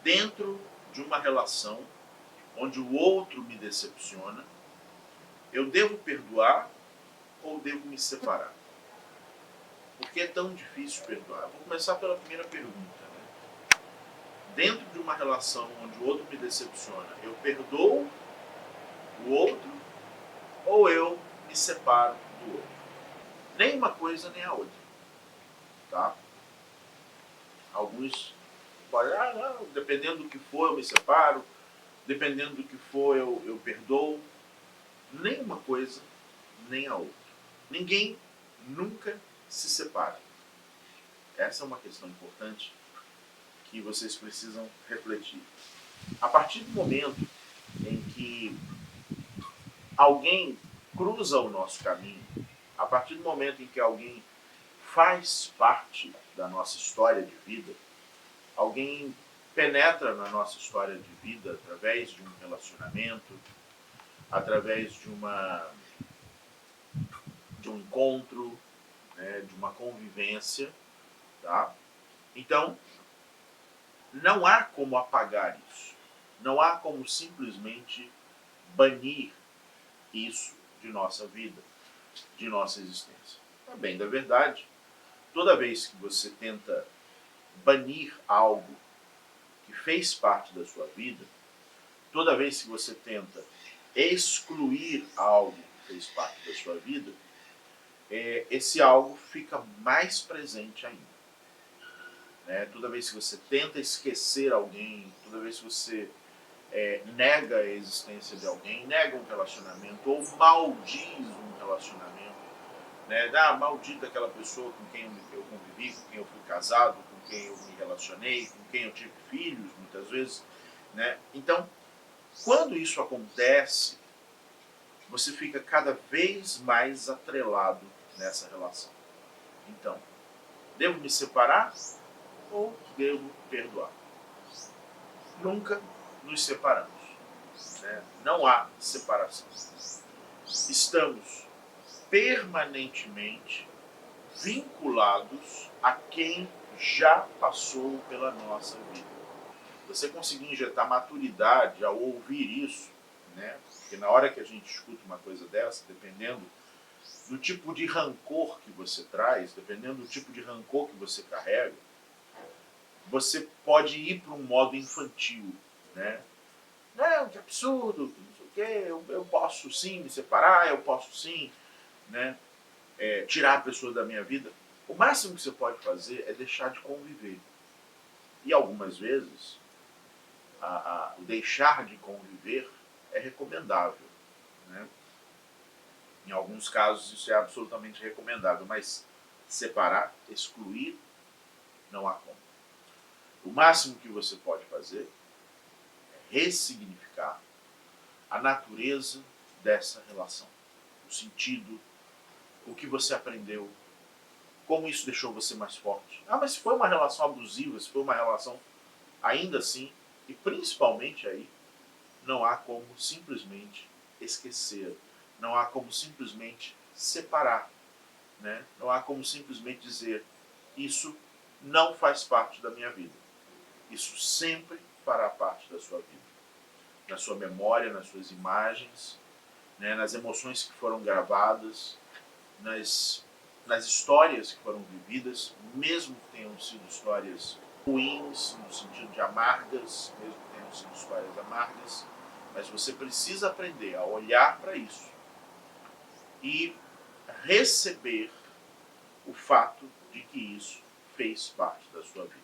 dentro de uma relação onde o outro me decepciona, eu devo perdoar ou devo me separar? Por que é tão difícil perdoar? Vou começar pela primeira pergunta. Né? Dentro de uma relação onde o outro me decepciona, eu perdoo o outro ou eu me separo do outro? Nem uma coisa nem a outra. Tá? Alguns podem, não, dependendo do que for eu me separo, dependendo do que for eu perdoo. Nem uma coisa nem a outra. Ninguém nunca se separa. Essa é uma questão importante que vocês precisam refletir. A partir do momento em que alguém cruza o nosso caminho, a partir do momento em que alguém faz parte da nossa história de vida, alguém penetra na nossa história de vida através de um relacionamento, através de um encontro, né, de uma convivência, tá? Então, não há como apagar isso. Não há como simplesmente banir isso de nossa vida, de nossa existência. A bem da verdade, toda vez que você tenta banir algo que fez parte da sua vida, toda vez que você tenta excluir algo que fez parte da sua vida, esse algo fica mais presente ainda. Né? Toda vez que você tenta esquecer alguém, toda vez que você nega a existência de alguém, nega um relacionamento ou maldiz um relacionamento, né? Maldita aquela pessoa com quem eu convivi, com quem eu fui casado, com quem eu me relacionei, com quem eu tive filhos, muitas vezes. Né? Então, quando isso acontece, você fica cada vez mais atrelado nessa relação. Então, devo me separar ou devo perdoar? Nunca nos separamos. Né? Não há separação. Estamos permanentemente vinculados a quem já passou pela nossa vida. Você conseguir injetar maturidade ao ouvir isso, né? Porque na hora que a gente escuta uma coisa dessa, dependendo do tipo de rancor que você traz, dependendo do tipo de rancor que você carrega, você pode ir para um modo infantil, né? Não, que absurdo, não sei o quê, eu posso sim me separar, eu posso sim, né, tirar a pessoa da minha vida. O máximo que você pode fazer é deixar de conviver. E algumas vezes, o deixar de conviver é recomendável. Né? Em alguns casos isso é absolutamente recomendável, mas separar, excluir, não há como. O máximo que você pode fazer é ressignificar a natureza dessa relação, o sentido, o que você aprendeu, como isso deixou você mais forte. Mas se foi uma relação abusiva, se foi uma relação, ainda assim, e principalmente aí, não há como simplesmente esquecer, não há como simplesmente separar, né? Não há como simplesmente dizer, isso não faz parte da minha vida. Isso sempre fará parte da sua vida. Na sua memória, nas suas imagens, né? Nas emoções que foram gravadas, nas histórias que foram vividas, mesmo que tenham sido histórias ruins, no sentido de amargas, mesmo que tenham sido histórias amargas, mas você precisa aprender a olhar para isso e receber o fato de que isso fez parte da sua vida.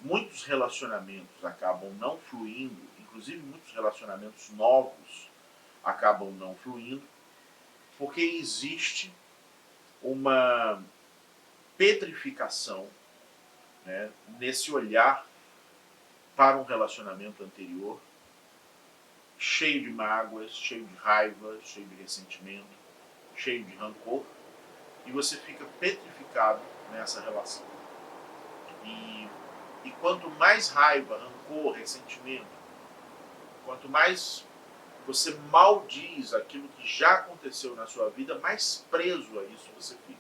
Muitos relacionamentos acabam não fluindo, inclusive muitos relacionamentos novos acabam não fluindo, porque existe uma petrificação, né, nesse olhar para um relacionamento anterior, cheio de mágoas, cheio de raiva, cheio de ressentimento, cheio de rancor, e você fica petrificado nessa relação. E quanto mais raiva, rancor, ressentimento, quanto mais você maldiz aquilo que já aconteceu na sua vida, mais preso a isso você fica.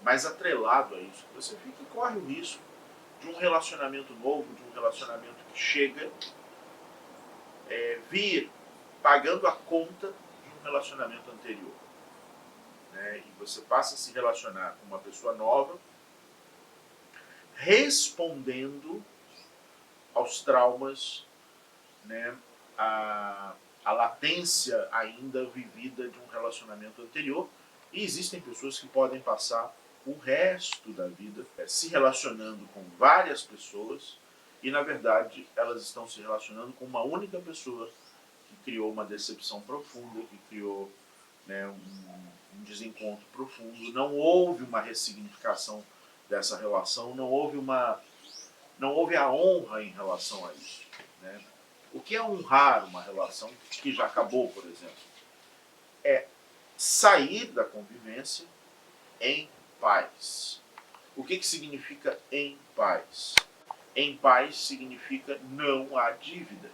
Mais atrelado a isso você fica e corre o risco de um relacionamento novo, de um relacionamento que chega, vir pagando a conta de um relacionamento anterior. Né? E você passa a se relacionar com uma pessoa nova, respondendo aos traumas, né, a latência ainda vivida de um relacionamento anterior. E existem pessoas que podem passar o resto da vida se relacionando com várias pessoas e, na verdade, elas estão se relacionando com uma única pessoa que criou uma decepção profunda, que criou, né, um desencontro profundo. Não houve uma ressignificação dessa relação, não houve a honra em relação a isso. Né? O que é honrar uma relação que já acabou, por exemplo? É sair da convivência em paz. O que significa em paz? Em paz significa não há dívida.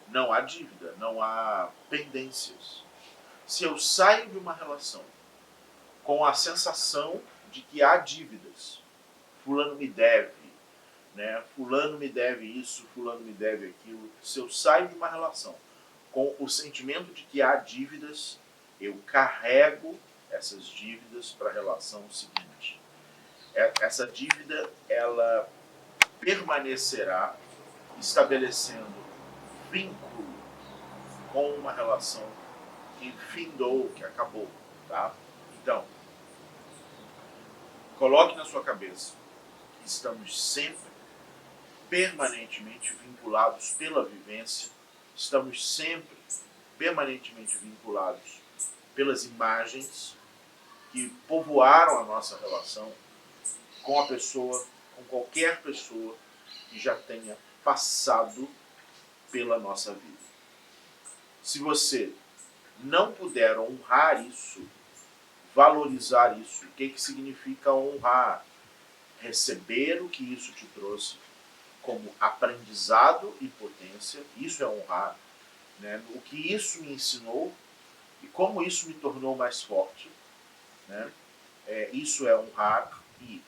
Não há dívida, não há pendências. Se eu saio de uma relação com a sensação de que há dívidas, fulano me deve, né? Fulano me deve isso, fulano me deve aquilo. Se eu saio de uma relação com o sentimento de que há dívidas, eu carrego essas dívidas para a relação seguinte. Essa dívida, ela permanecerá estabelecendo vínculo com uma relação que findou, que acabou. Tá? Então, coloque na sua cabeça que estamos sempre permanentemente vinculados pela vivência, estamos sempre permanentemente vinculados pelas imagens que povoaram a nossa relação com a pessoa, com qualquer pessoa que já tenha passado pela nossa vida. Se você não puder honrar isso, valorizar isso, o que significa honrar? Receber o que isso te trouxe como aprendizado e potência, isso é honrar, né? O que isso me ensinou e como isso me tornou mais forte, né? Isso é honrar. E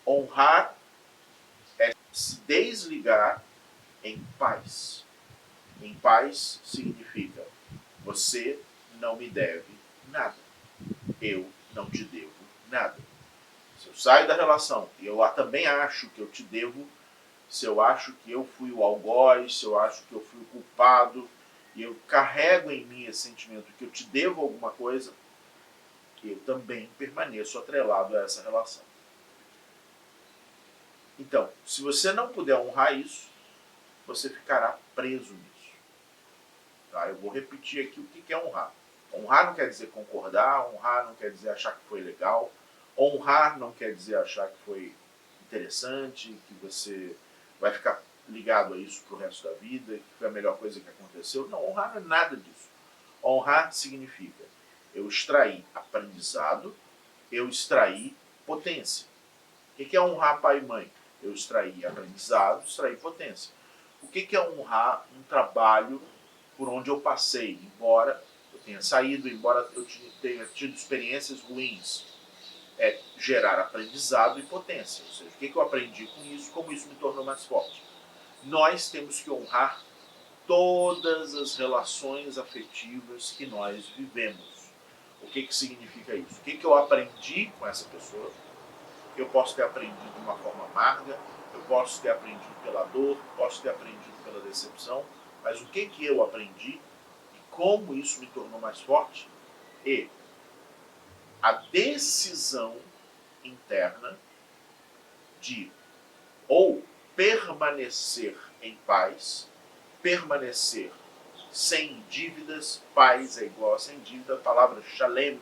honrar é se desligar em paz. Em paz significa você não me deve nada, eu não te devo nada. Se eu saio da relação e eu também acho que eu te devo, se eu acho que eu fui o algoz, se eu acho que eu fui o culpado, e eu carrego em mim esse sentimento que eu te devo alguma coisa, eu também permaneço atrelado a essa relação. Então, se você não puder honrar isso, você ficará preso nisso. Tá? Eu vou repetir aqui o que é honrar. Honrar não quer dizer concordar, honrar não quer dizer achar que foi legal, honrar não quer dizer achar que foi interessante, que você vai ficar ligado a isso pro resto da vida, que foi a melhor coisa que aconteceu. Não, honrar não é nada disso. Honrar significa eu extrair aprendizado, eu extrair potência. O que é honrar pai e mãe? Eu extrair aprendizado, extrair potência. O que é honrar um trabalho por onde eu passei, embora eu tenha saído, embora eu tenha tido experiências ruins? É gerar aprendizado e potência. Ou seja, o que eu aprendi com isso, como isso me tornou mais forte. Nós temos que honrar todas as relações afetivas que nós vivemos. O que significa isso? O que eu aprendi com essa pessoa? Eu posso ter aprendido de uma forma amarga, eu posso ter aprendido pela dor, posso ter aprendido pela decepção, mas o que eu aprendi e como isso me tornou mais forte? E a decisão interna de ou permanecer em paz, permanecer sem dívidas. Paz é igual a sem dívida. A palavra shalem,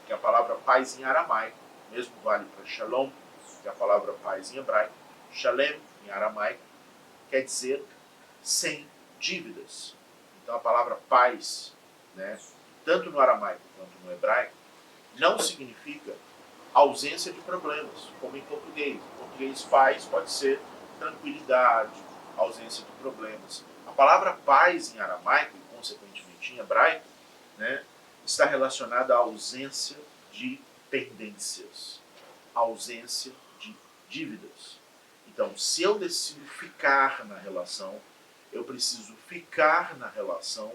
que é a palavra paz em aramaico, mesmo vale para shalom, que é a palavra paz em hebraico. Shalem, em aramaico, quer dizer sem dívidas. Então a palavra paz, né, tanto no aramaico quanto no hebraico, não significa ausência de problemas, como em português. Em português, paz pode ser tranquilidade, ausência de problemas. A palavra paz em aramaico, e consequentemente em hebraico, né, está relacionada à ausência de pendências, ausência de dívidas. Então, se eu decido ficar na relação, eu preciso ficar na relação,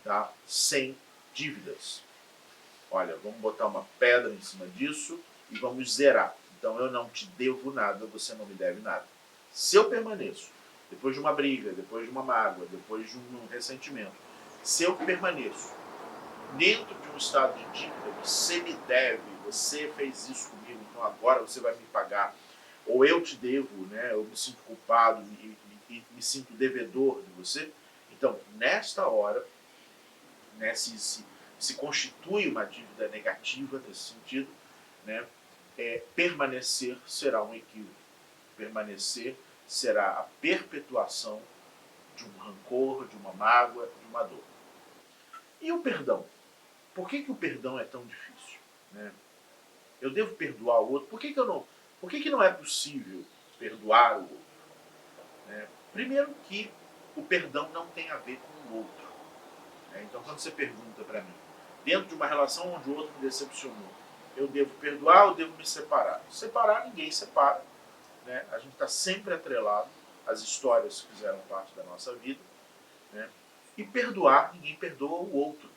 tá, sem dívidas. Olha, vamos botar uma pedra em cima disso e vamos zerar. Então, eu não te devo nada, você não me deve nada. Se eu permaneço, depois de uma briga, depois de uma mágoa, depois de um ressentimento, se eu permaneço dentro de um estado de dívida, você me deve, você fez isso comigo, então agora você vai me pagar, ou eu te devo, né, eu me sinto culpado e me sinto devedor de você, então, nesta hora, né, se constitui uma dívida negativa nesse sentido, né, permanecer será um equívoco. Permanecer será a perpetuação de um rancor, de uma mágoa, de uma dor. E o perdão? Por que o perdão é tão difícil? Né? Eu devo perdoar o outro? Por que não é possível perdoar o outro? Né? Primeiro que o perdão não tem a ver com o outro. Né? Então, quando você pergunta para mim, dentro de uma relação onde o outro me decepcionou, eu devo perdoar ou devo me separar? Separar, ninguém separa. Né? A gente está sempre atrelado às histórias que fizeram parte da nossa vida. Né? E perdoar, ninguém perdoa o outro.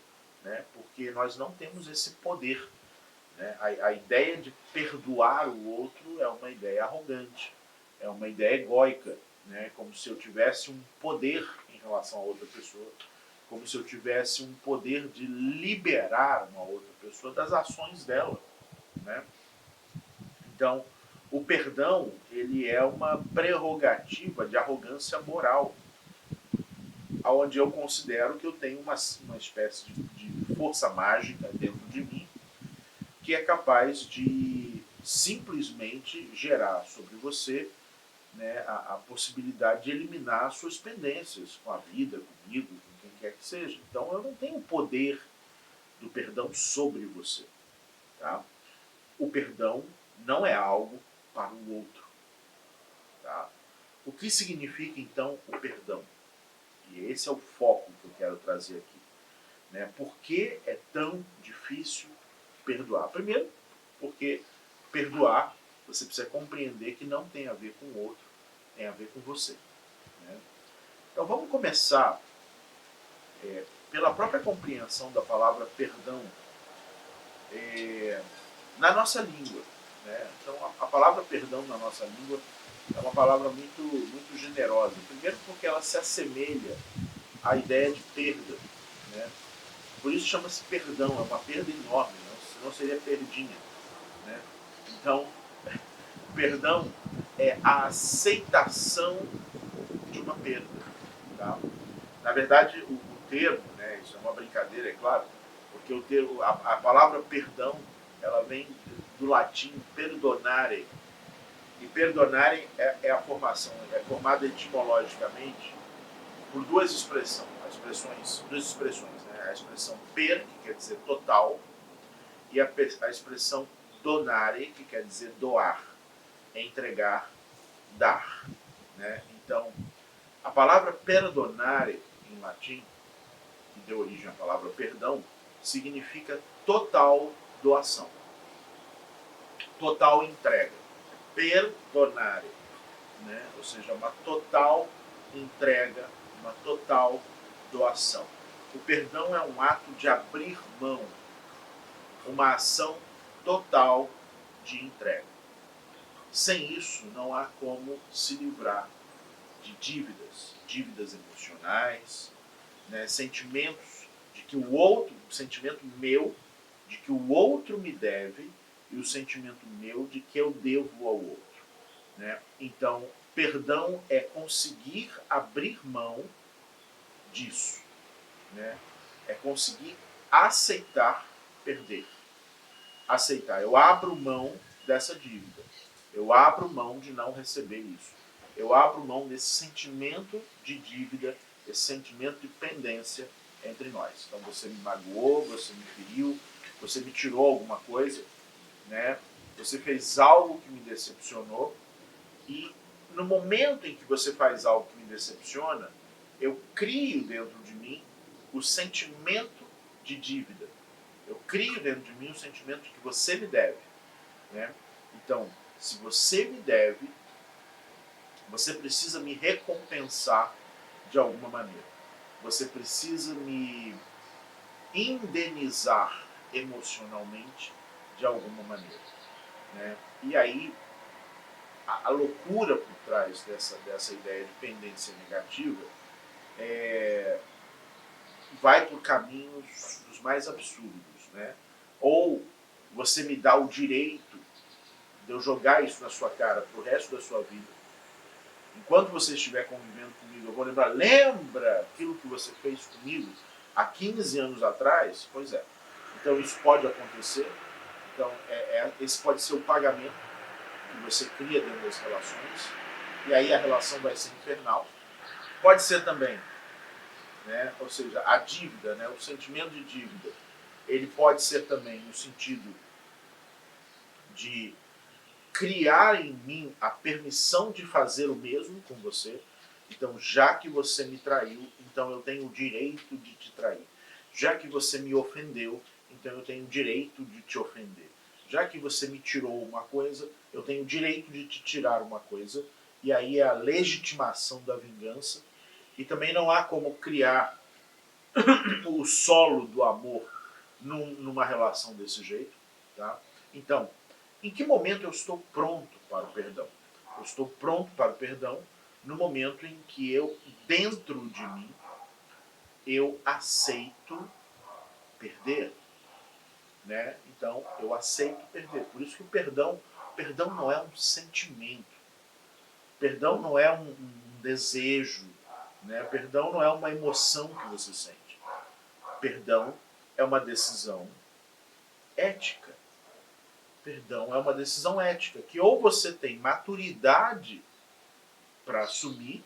Né? Porque nós não temos esse poder. Né? A ideia de perdoar o outro é uma ideia arrogante, é uma ideia egóica, né? Como se eu tivesse um poder em relação a outra pessoa, como se eu tivesse um poder de liberar uma outra pessoa das ações dela. Né? Então, o perdão ele é uma prerrogativa de arrogância moral, onde eu considero que eu tenho uma espécie de força mágica dentro de mim que é capaz de simplesmente gerar sobre você, né, a possibilidade de eliminar suas pendências com a vida, comigo, com quem quer que seja. Então eu não tenho o poder do perdão sobre você. Tá? O perdão não é algo para o outro. Tá? O que significa então o perdão? E esse é o foco que eu quero trazer aqui. Né? Por que é tão difícil perdoar? Primeiro, porque perdoar, você precisa compreender que não tem a ver com o outro, tem a ver com você. Né? Então vamos começar pela própria compreensão da palavra perdão na nossa língua. Né? Então a palavra perdão na nossa língua é uma palavra muito, muito generosa. Primeiro porque ela se assemelha à ideia de perda. Né? Por isso chama-se perdão, é uma perda enorme, né? Senão seria perdinha. Né? Então, perdão é a aceitação de uma perda. Tá? Na verdade, o termo, né, isso é uma brincadeira, é claro, porque o termo, a palavra perdão, ela vem do latim perdonare. E perdonare é a formação, é formada etimologicamente por duas expressões, né? A expressão per, que quer dizer total, e a expressão donare, que quer dizer doar, entregar, dar. Né? Então, a palavra perdonare, em latim, que deu origem à palavra perdão, significa total doação, total entrega. Perdonare, né? Ou seja, uma total entrega, uma total doação. O perdão é um ato de abrir mão, uma ação total de entrega. Sem isso, não há como se livrar de dívidas emocionais, né, sentimentos de que o outro, sentimento meu de que o outro me deve e o sentimento meu de que eu devo ao outro. Né? Então, perdão é conseguir abrir mão disso. Né? É conseguir aceitar perder. Aceitar. Eu abro mão dessa dívida. Eu abro mão de não receber isso. Eu abro mão desse sentimento de dívida, esse sentimento de pendência entre nós. Então você me magoou, você me feriu, você me tirou alguma coisa, né? Você fez algo que me decepcionou e no momento em que você faz algo que me decepciona, eu crio dentro de mim o sentimento de dívida. Eu crio dentro de mim o sentimento de que você me deve. Né? Então, se você me deve, Você precisa me recompensar de alguma maneira. Você precisa me indenizar emocionalmente de alguma maneira. Né? E aí, a loucura por trás dessa ideia de pendência negativa vai por caminhos dos mais absurdos. Né? Ou você me dá o direito de eu jogar isso na sua cara pro resto da sua vida. Enquanto você estiver convivendo comigo, eu vou lembrar, lembra aquilo que você fez comigo há 15 anos atrás? Pois é. Então isso pode acontecer. Então esse pode ser o pagamento que você cria dentro das relações. E aí a relação vai ser infernal. Pode ser também, né? Ou seja, a dívida, né? O sentimento de dívida, ele pode ser também no sentido de criar em mim a permissão de fazer o mesmo com você. Então, já que você me traiu, então eu tenho o direito de te trair. Já que você me ofendeu, então eu tenho o direito de te ofender. Já que você me tirou uma coisa, eu tenho o direito de te tirar uma coisa. E aí é a legitimação da vingança. E também não há como criar o solo do amor numa relação desse jeito. Tá? Então, em que momento eu estou pronto para o perdão? Eu estou pronto para o perdão no momento em que eu, dentro de mim, eu aceito perder. Né? Então, eu aceito perder. Por isso que o perdão não é um sentimento. Perdão não é um desejo. Né? Perdão não é uma emoção que você sente. Perdão é uma decisão ética. Perdão é uma decisão ética, que ou você tem maturidade para assumir,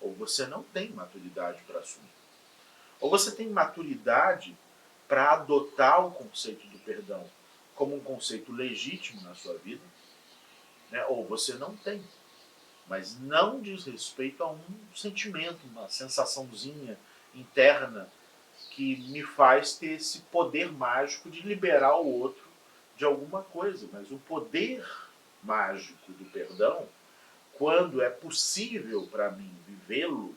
ou você não tem maturidade para assumir. Ou você tem maturidade para adotar o conceito do perdão como um conceito legítimo na sua vida, né? Ou você não tem. Mas não diz respeito a um sentimento, uma sensaçãozinha interna que me faz ter esse poder mágico de liberar o outro de alguma coisa. Mas o poder mágico do perdão, quando é possível para mim vivê-lo,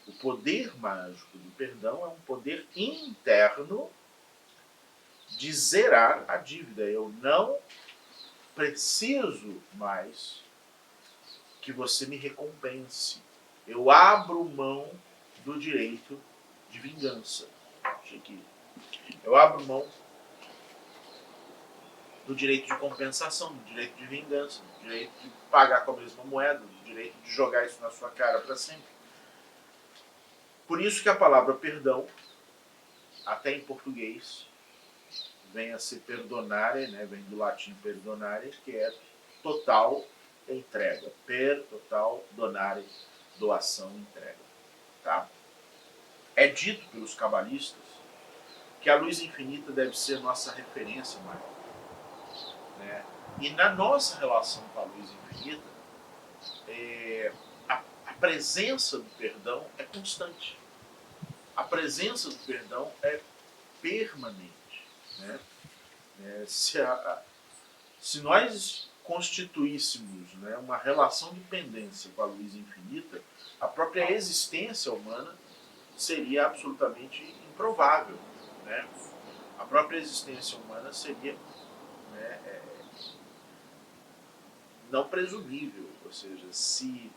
o poder mágico do perdão é um poder interno de zerar a dívida. Eu não preciso mais que você me recompense. Eu abro mão do direito de vingança. Eu abro mão do direito de compensação, do direito de vingança, do direito de pagar com a mesma moeda, do direito de jogar isso na sua cara para sempre. Por isso que a palavra perdão, até em português, vem a ser perdonare, né? Vem do latim perdonare, que é total entrega. Per, total, donare, doação, entrega. Tá? É dito pelos cabalistas que a luz infinita deve ser nossa referência maior. Né? E na nossa relação com a luz infinita, a presença do perdão é constante. A presença do perdão é permanente. Né? Se nós constituíssemos, né, uma relação de pendência com a luz infinita, a própria existência humana seria absolutamente improvável. Né? A própria existência humana seria, né, não presumível. Ou seja, se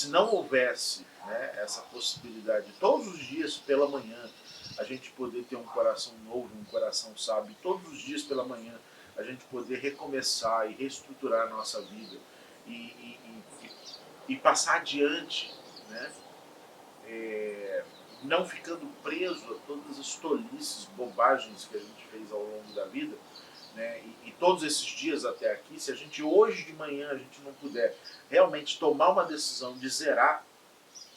não houvesse, né, essa possibilidade de todos os dias pela manhã a gente poder ter um coração novo, um coração sábio, todos os dias pela manhã a gente poder recomeçar e reestruturar a nossa vida e passar adiante, né? Não ficando preso a todas as tolices, bobagens que a gente fez ao longo da vida, né? E todos esses dias até aqui, se a gente hoje de manhã a gente não puder realmente tomar uma decisão de zerar,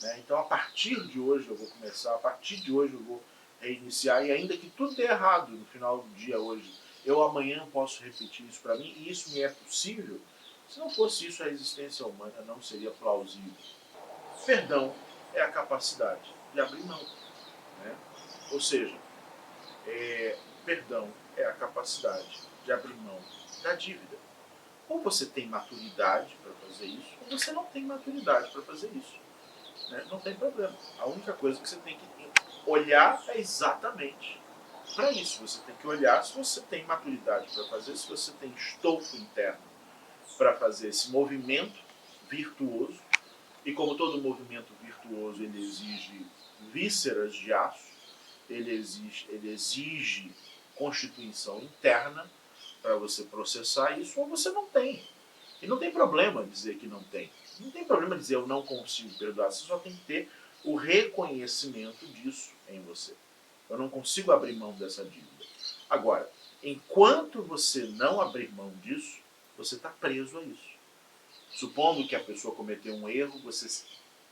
né? Então a partir de hoje eu vou começar, a partir de hoje eu vou reiniciar, e ainda que tudo dê errado no final do dia hoje, eu amanhã posso repetir isso para mim, e isso me é possível. Se não fosse isso, a existência humana não seria plausível. Perdão é a capacidade de abrir mão. Né? Ou seja, perdão é a capacidade de abrir mão da dívida. Ou você tem maturidade para fazer isso, ou você não tem maturidade para fazer isso. Né? Não tem problema. A única coisa que você tem que olhar é exatamente para isso. Você tem que olhar se você tem maturidade para fazer, se você tem estofo interno para fazer esse movimento virtuoso. E como todo movimento virtuoso, ele exige vísceras de aço, ele exige constituição interna para você processar isso, ou você não tem. E não tem problema dizer que não tem. Não tem problema dizer eu não consigo perdoar. Você só tem que ter o reconhecimento disso em você. Eu não consigo abrir mão dessa dívida. Agora, enquanto você não abrir mão disso, você está preso a isso. Supondo que a pessoa cometeu um erro, você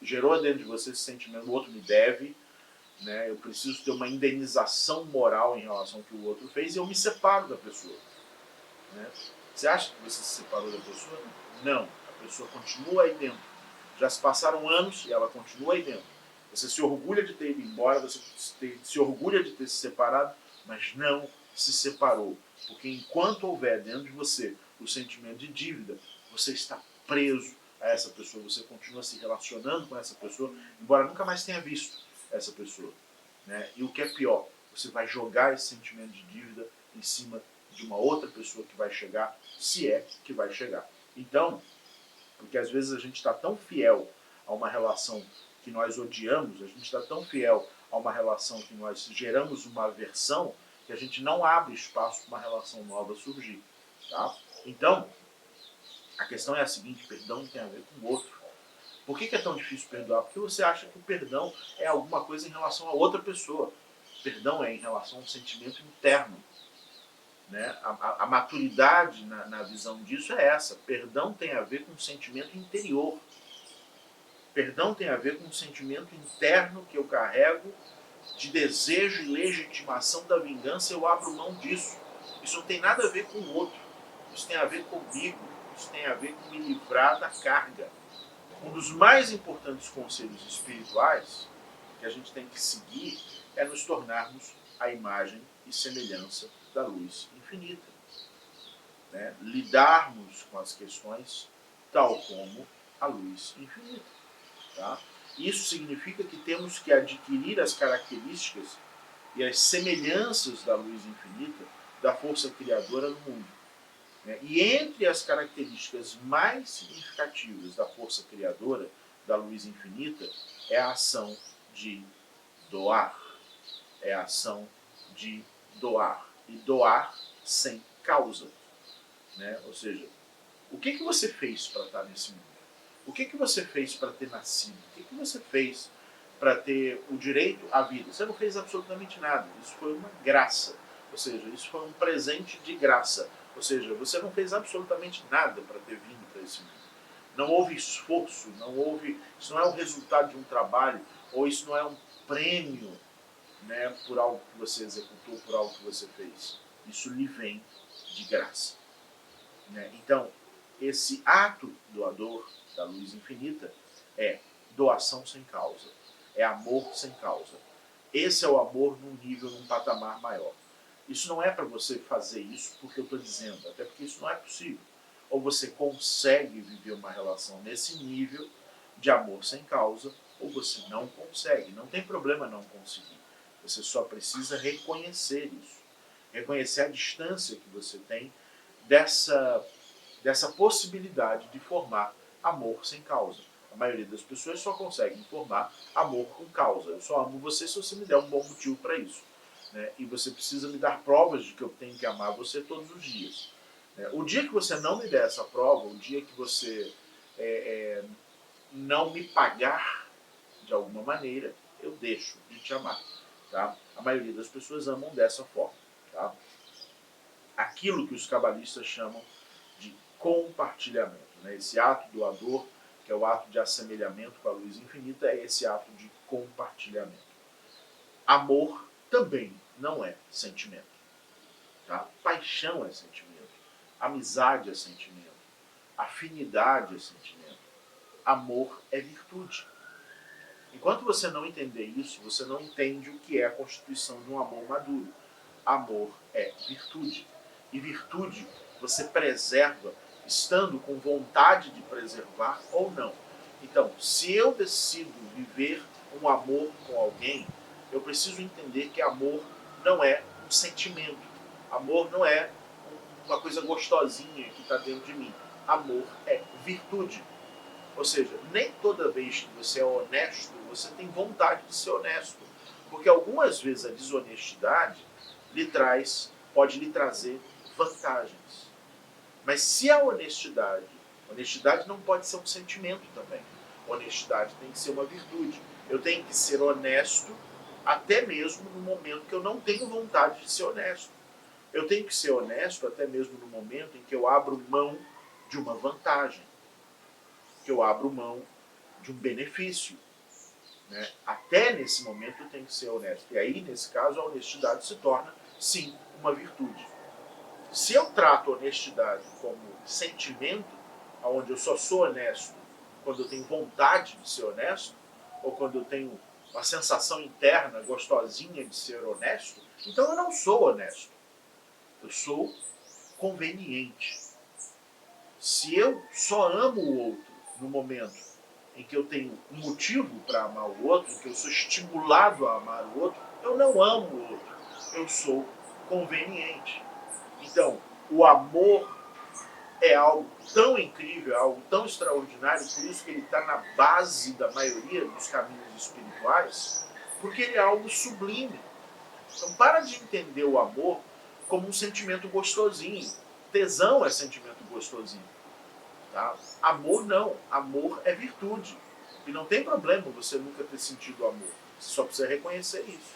gerou dentro de você esse sentimento, o outro me deve, né? Eu preciso ter uma indenização moral em relação ao que o outro fez, e eu me separo da pessoa. Né? Você acha que você se separou da pessoa? Não. A pessoa continua aí dentro. Já se passaram anos e ela continua aí dentro. Você se orgulha de ter ido embora, você se orgulha de ter se separado, mas não se separou. Porque enquanto houver dentro de você o sentimento de dívida, você está preso a essa pessoa, você continua se relacionando com essa pessoa, embora nunca mais tenha visto essa pessoa. Né? E o que é pior, você vai jogar esse sentimento de dívida em cima de uma outra pessoa que vai chegar, se é que vai chegar. Então, porque às vezes a gente está tão fiel a uma relação que nós odiamos, a gente está tão fiel a uma relação que nós geramos uma aversão, que a gente não abre espaço para uma relação nova surgir. Tá? Então, a questão é a seguinte, perdão não tem a ver com o outro. Por que é tão difícil perdoar? Porque você acha que o perdão é alguma coisa em relação a outra pessoa. Perdão é em relação a um sentimento interno. Né? A maturidade na visão disso é essa. Perdão tem a ver com um sentimento interior. Perdão tem a ver com um sentimento interno que eu carrego de desejo e legitimação da vingança. Eu abro mão disso. Isso não tem nada a ver com o outro. Isso tem a ver comigo. Isso tem a ver com me livrar da carga. Um dos mais importantes conselhos espirituais que a gente tem que seguir é nos tornarmos a imagem e semelhança da luz infinita. Né? Lidarmos com as questões tal como a luz infinita. Tá? Isso significa que temos que adquirir as características e as semelhanças da luz infinita, da força criadora no mundo. Né? E entre as características mais significativas da força criadora, da luz infinita, é a ação de doar. É a ação de doar. E doar sem causa. Né? Ou seja, o que você fez para estar nesse mundo? O que você fez para ter nascido? O que você fez para ter o direito à vida? Você não fez absolutamente nada. Isso foi uma graça. Ou seja, isso foi um presente de graça. Ou seja, você não fez absolutamente nada para ter vindo para esse mundo. Não houve esforço, não houve. Isso não é o resultado de um trabalho, ou isso não é um prêmio, né, por algo que você executou, por algo que você fez. Isso lhe vem de graça. Né? Então, esse ato doador da luz infinita é doação sem causa, é amor sem causa. Esse é o amor num nível, num patamar maior. Isso não é para você fazer isso porque eu estou dizendo, até porque isso não é possível. Ou você consegue viver uma relação nesse nível de amor sem causa, ou você não consegue. Não tem problema não conseguir. Você só precisa reconhecer isso. Reconhecer a distância que você tem dessa possibilidade de formar amor sem causa. A maioria das pessoas só conseguem formar amor com causa. Eu só amo você se você me der um bom motivo para isso. Né? E você precisa me dar provas de que eu tenho que amar você todos os dias. O dia que você não me der essa prova, o dia que você não me pagar de alguma maneira, eu deixo de te amar. Tá? A maioria das pessoas amam dessa forma. Tá? Aquilo que os cabalistas chamam de compartilhamento. Né? Esse ato doador, que é o ato de assemelhamento com a luz infinita, é esse ato de compartilhamento. Amor também não é sentimento. Tá? Paixão é sentimento. Amizade é sentimento. Afinidade é sentimento. Amor é virtude. Enquanto você não entender isso, você não entende o que é a constituição de um amor maduro. Amor é virtude. E virtude você preserva estando com vontade de preservar ou não. Então, se eu decido viver um amor com alguém, eu preciso entender que amor não é um sentimento. Amor não é uma coisa gostosinha que está dentro de mim. Amor é virtude. Ou seja, nem toda vez que você é honesto, você tem vontade de ser honesto. Porque algumas vezes a desonestidade pode lhe trazer vantagens. Mas se a honestidade não pode ser um sentimento também. Honestidade tem que ser uma virtude. Eu tenho que ser honesto até mesmo no momento que eu não tenho vontade de ser honesto. Eu tenho que ser honesto até mesmo no momento em que eu abro mão de uma vantagem, que eu abro mão de um benefício. Né? Até nesse momento eu tenho que ser honesto. E aí, nesse caso, a honestidade se torna, sim, uma virtude. Se eu trato a honestidade como sentimento, onde eu só sou honesto quando eu tenho vontade de ser honesto, ou quando eu tenho uma sensação interna gostosinha de ser honesto, então eu não sou honesto. Eu sou conveniente. Se eu só amo o outro no momento em que eu tenho um motivo para amar o outro, em que eu sou estimulado a amar o outro, eu não amo o outro. Eu sou conveniente. Então, o amor é algo tão incrível, é algo tão extraordinário, por isso que ele está na base da maioria dos caminhos espirituais, porque ele é algo sublime. Então, para de entender o amor como um sentimento gostosinho. Tesão é sentimento gostosinho. Tá? Amor não. Amor é virtude. E não tem problema você nunca ter sentido amor. Você só precisa reconhecer isso.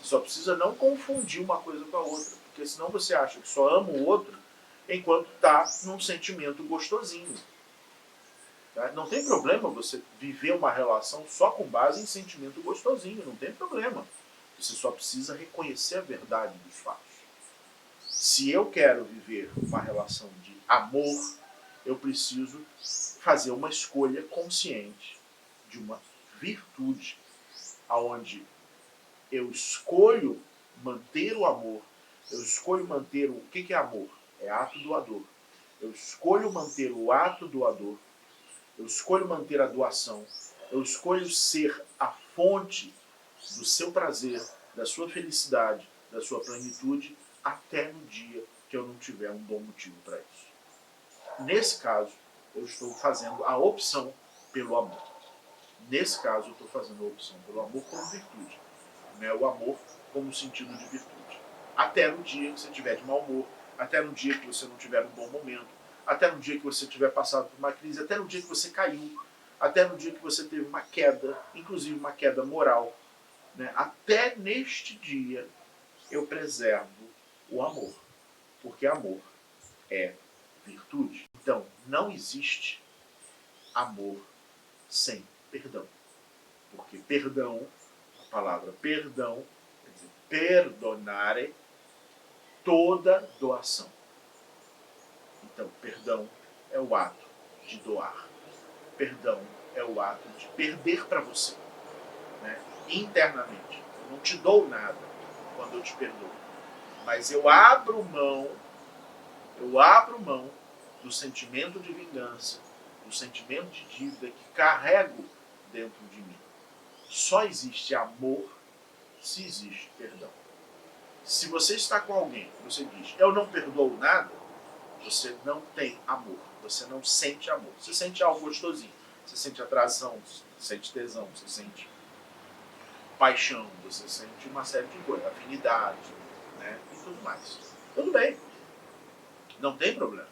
Você só precisa não confundir uma coisa com a outra. Porque senão você acha que só ama o outro enquanto está num sentimento gostosinho. Tá? Não tem problema você viver uma relação só com base em sentimento gostosinho. Não tem problema. Você só precisa reconhecer a verdade dos fatos. Se eu quero viver uma relação de amor, eu preciso fazer uma escolha consciente de uma virtude, aonde eu escolho manter o amor, eu escolho manter o que é amor? É ato doador. Eu escolho manter o ato doador, eu escolho manter a doação, eu escolho ser a fonte do seu prazer, da sua felicidade, da sua plenitude, até no dia que eu não tiver um bom motivo para isso. Nesse caso, eu estou fazendo a opção pelo amor. Nesse caso, eu estou fazendo a opção pelo amor como virtude. Né? O amor como sentido de virtude. Até no dia que você estiver de mau humor, até no dia que você não tiver um bom momento, até no dia que você tiver passado por uma crise, até no dia que você caiu, até no dia que você teve uma queda, inclusive uma queda moral. Né? Até neste dia, eu preservo o amor. Porque amor é virtude. Então, não existe amor sem perdão. Porque perdão, a palavra perdão, quer dizer, perdonare, toda doação. Então, perdão é o ato de doar. Perdão é o ato de perder para você. Né? Internamente. Eu não te dou nada quando eu te perdoo. Mas eu abro mão do sentimento de vingança, do sentimento de dívida que carrego dentro de mim. Só existe amor se existe perdão. Se você está com alguém e você diz, eu não perdoo nada, você não tem amor, você não sente amor. Você sente algo gostosinho, você sente atração, você sente tesão, você sente paixão, você sente uma série de coisas, afinidade, né, e tudo mais. Tudo bem, não tem problema.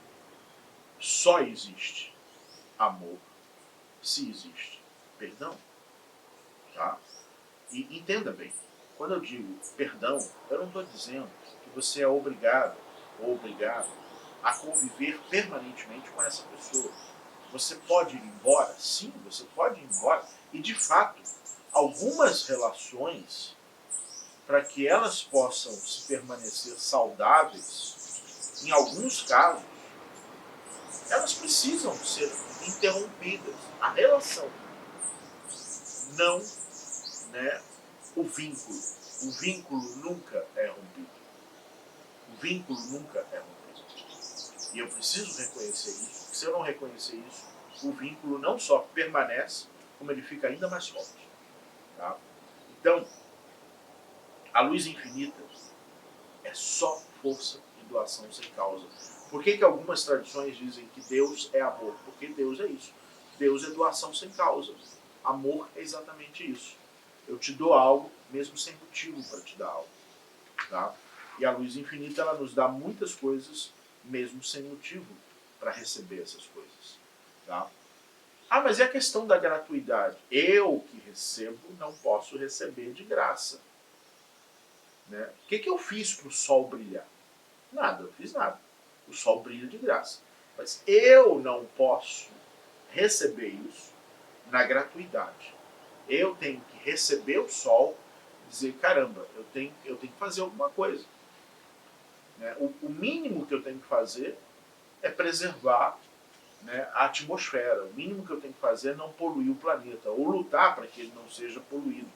Só existe amor se existe perdão. Tá? E entenda bem, quando eu digo perdão, eu não estou dizendo que você é obrigado ou obrigado a conviver permanentemente com essa pessoa. Você pode ir embora? Sim, você pode ir embora. E, de fato, algumas relações, para que elas possam se permanecer saudáveis, em alguns casos, elas precisam ser interrompidas. A relação, não, né, o vínculo. O vínculo nunca é rompido. O vínculo nunca é rompido. E eu preciso reconhecer isso, porque se eu não reconhecer isso, o vínculo não só permanece, como ele fica ainda mais forte. Tá? Então, a luz infinita é só força e doação sem causa. Por que algumas tradições dizem que Deus é amor? Porque Deus é isso. Deus é doação sem causa. Amor é exatamente isso. Eu te dou algo, mesmo sem motivo para te dar algo. Tá? E a luz infinita, ela nos dá muitas coisas, mesmo sem motivo para receber essas coisas. Tá? Ah, mas e a questão da gratuidade? Eu que recebo não posso receber de graça. Né? O que eu fiz para o sol brilhar? Nada, eu fiz nada. O sol brilha de graça. Mas eu não posso receber isso na gratuidade. Eu tenho que receber o sol e dizer, caramba, eu tenho que fazer alguma coisa. Né? O mínimo que eu tenho que fazer é preservar, né, a atmosfera. O mínimo que eu tenho que fazer é não poluir o planeta, ou lutar para que ele não seja poluído.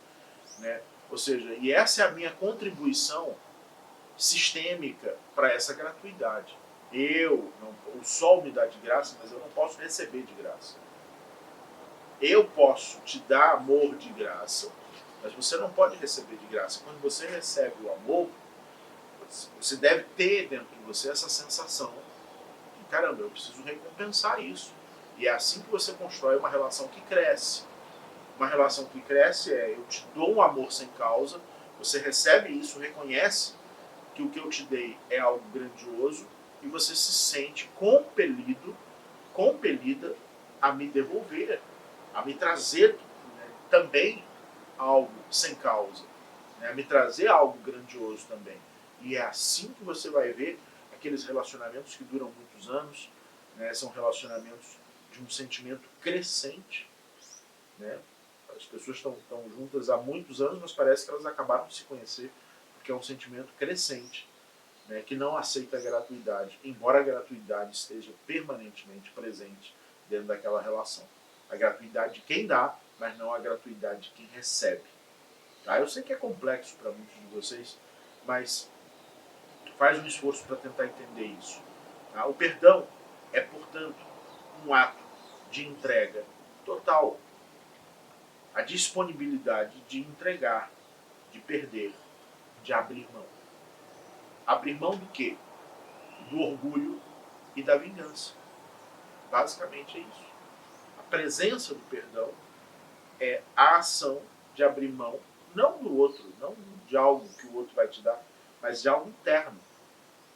Né? Ou seja, e essa é a minha contribuição sistêmica para essa gratuidade. O sol me dá de graça, mas eu não posso receber de graça. Eu posso te dar amor de graça, mas você não pode receber de graça. Quando você recebe o amor, você deve ter dentro de você essa sensação de, caramba, eu preciso recompensar isso. E é assim que você constrói uma relação que cresce. Uma relação que cresce é, eu te dou um amor sem causa, você recebe isso, reconhece que o que eu te dei é algo grandioso e você se sente compelida a me devolver, a me trazer, né, também algo sem causa, né, a me trazer algo grandioso também. E é assim que você vai ver aqueles relacionamentos que duram muitos anos, né, são relacionamentos de um sentimento crescente. Né? As pessoas estão juntas há muitos anos, mas parece que elas acabaram de se conhecer, porque é um sentimento crescente, né, que não aceita a gratuidade, embora a gratuidade esteja permanentemente presente dentro daquela relação. A gratuidade de quem dá, mas não a gratuidade de quem recebe. Tá? Eu sei que é complexo para muitos de vocês, mas faz um esforço para tentar entender isso. Tá? O perdão é, portanto, um ato de entrega total. A disponibilidade de entregar, de perder, de abrir mão. Abrir mão do quê? Do orgulho e da vingança. Basicamente é isso. A presença do perdão é a ação de abrir mão, não do outro, não de algo que o outro vai te dar, mas de algo interno.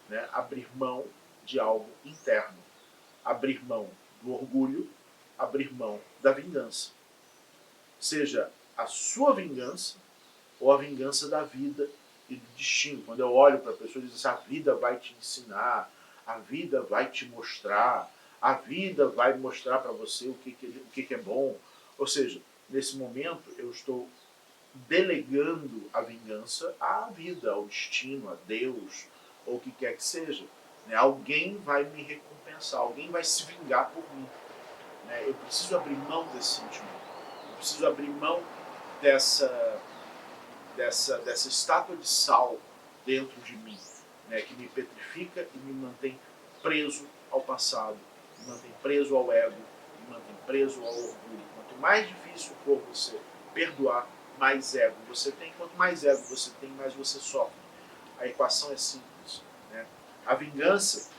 Né? Abrir mão de algo interno. Abrir mão do orgulho, abrir mão da vingança. Seja a sua vingança ou a vingança da vida e do destino. Quando eu olho para a pessoa e digo assim, a vida vai te ensinar, a vida vai te mostrar, a vida vai mostrar para você o que é bom. Ou seja, nesse momento eu estou delegando a vingança à vida, ao destino, a Deus, ou o que quer que seja. Né? Alguém vai me recompensar, alguém vai se vingar por mim. Né? Eu preciso abrir mão desse sentimento. Eu preciso abrir mão dessa estátua de sal dentro de mim, né, que me petrifica e me mantém preso ao passado, me mantém preso ao ego, me mantém preso ao orgulho. Quanto mais difícil for você perdoar, mais ego você tem. Quanto mais ego você tem, mais você sofre. A equação é simples. Né? A vingança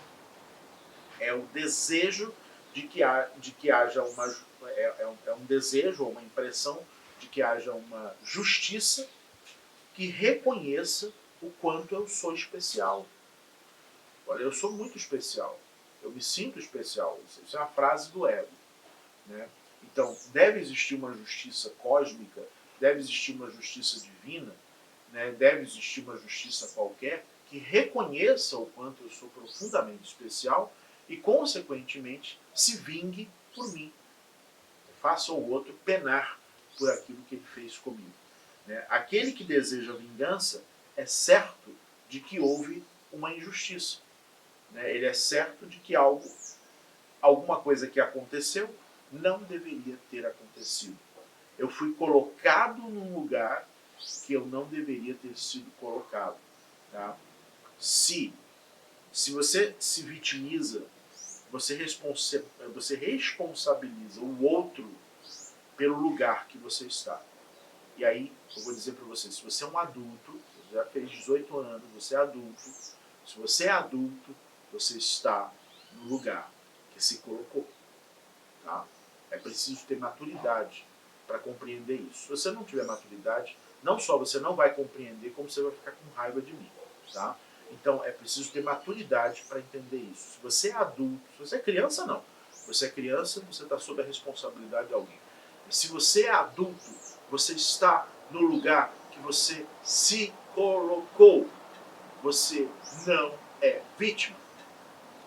é o desejo de que haja uma... É um desejo ou uma impressão de que haja uma justiça que reconheça o quanto eu sou especial. Olha, eu sou muito especial. Eu me sinto especial. Isso é uma frase do ego. Né? Então, deve existir uma justiça cósmica, deve existir uma justiça divina, né? Deve existir uma justiça qualquer que reconheça o quanto eu sou profundamente especial e, consequentemente, se vingue por mim. Faça o outro penar por aquilo que ele fez comigo. Né? Aquele que deseja vingança é certo de que houve uma injustiça. Né? Ele é certo de que alguma coisa que aconteceu não deveria ter acontecido. Eu fui colocado num lugar que eu não deveria ter sido colocado. Tá? Se Se você se vitimiza, você responsabiliza o outro pelo lugar que você está. E aí, eu vou dizer para você, se você é um adulto, você já fez 18 anos, você é adulto, se você é adulto, você está no lugar que se colocou. Tá? É preciso ter maturidade para compreender isso. Se você não tiver maturidade, não só você não vai compreender, como você vai ficar com raiva de mim. Tá? Então, é preciso ter maturidade para entender isso. Se você é adulto, se você é criança, não. Se você é criança, você está sob a responsabilidade de alguém. Se você é adulto, você está no lugar que você se colocou. Você não é vítima.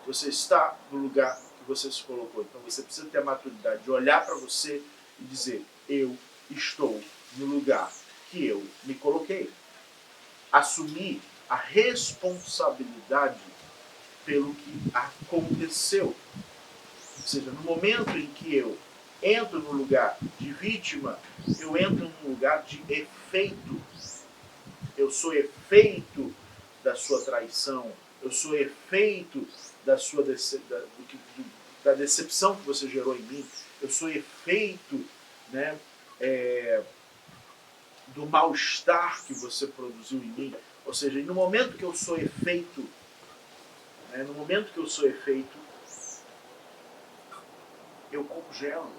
Você está no lugar que você se colocou. Então você precisa ter a maturidade de olhar para você e dizer: eu estou no lugar que eu me coloquei. Assumir a responsabilidade pelo que aconteceu. Ou seja, no momento em que eu entro no lugar de vítima, eu entro no lugar de efeito. Eu sou efeito da sua traição, eu sou efeito da sua da decepção que você gerou em mim, eu sou efeito, né, do mal-estar que você produziu em mim. Ou seja, no momento que eu sou efeito, né, no momento que eu sou efeito, eu congelo.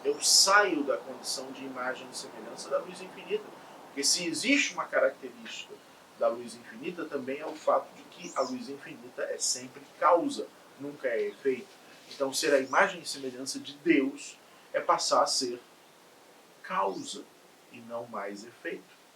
Eu saio da condição de imagem e semelhança da luz infinita. Porque se existe uma característica da luz infinita, também é o fato de que a luz infinita é sempre causa, nunca é efeito. Então, ser a imagem e semelhança de Deus é passar a ser causa e não mais efeito.